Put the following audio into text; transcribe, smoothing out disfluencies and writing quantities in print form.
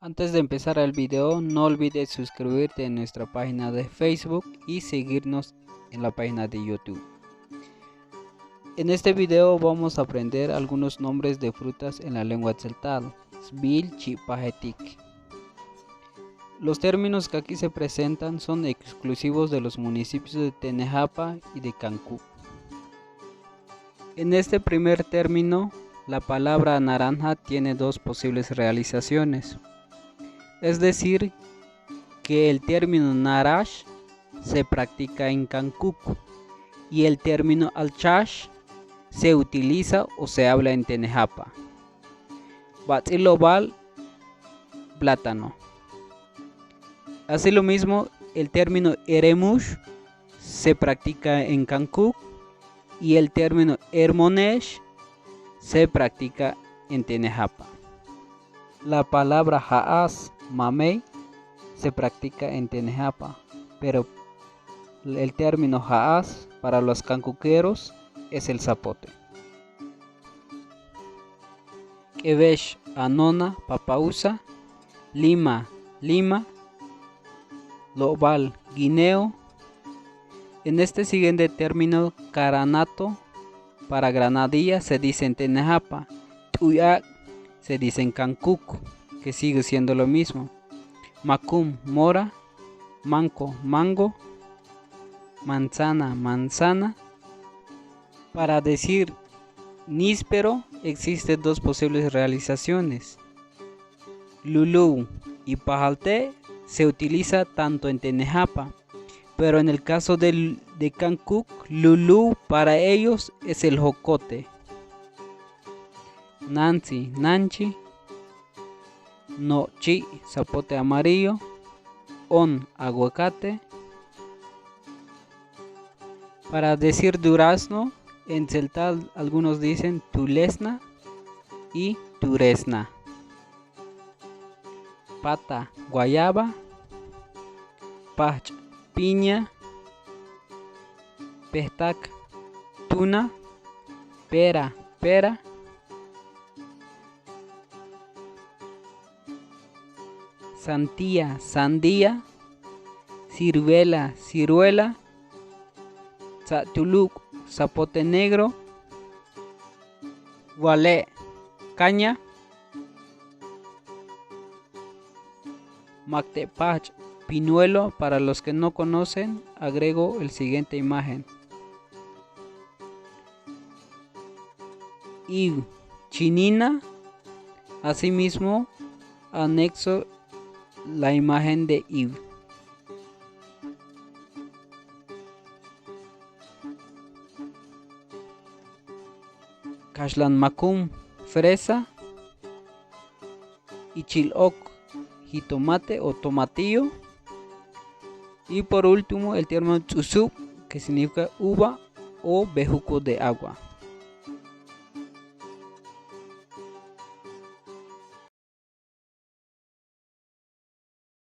Antes de empezar el video, no olvides suscribirte en nuestra página de Facebook y seguirnos en la página de YouTube. En este video vamos a aprender algunos nombres de frutas en la lengua tzeltal. Sbil Chipajetic. Los términos que aquí se presentan son exclusivos de los municipios de Tenejapa y de Cancún. En este primer término, la palabra naranja tiene dos posibles realizaciones. Es decir, que el término narash se practica en Cancún y el término alchash se utiliza o se habla en Tenejapa. Batzilobal, plátano. Así lo mismo, el término eremush se practica en Cancún y el término hermonesh se practica en Tenejapa. La palabra haas, mamey, se practica en Tenejapa, pero el término haas para los cancuqueros es el zapote. Quevesh, anona, papausa, lima, lima, lobal, guineo. En este siguiente término, caranato, para granadilla se dice en Tenejapa, tuyac se dice en Cancún, que sigue siendo lo mismo. Macum, mora, manco, mango, manzana, manzana. Para decir níspero existen dos posibles realizaciones. Lulú y pajalte se utiliza tanto en Tenejapa, pero en el caso de Cancún, lulú para ellos es el jocote. Nancy, nanchi, nochi, zapote amarillo, on, aguacate. Para decir durazno, en tzeltal algunos dicen tulesna y turesna. Pata, guayaba, pach, piña, pestac, tuna, pera, pera. Santía, sandía, ciruela, ciruela, tzatuluk, zapote negro, gualé, caña, mactepach, pinuelo. Para los que no conocen, agrego el siguiente imagen. Y chinina, asimismo anexo la imagen de Iv. Kashlan macum, fresa. Y chilok, jitomate o tomatillo. Y por último el término tzuzup, que significa uva o bejuco de agua.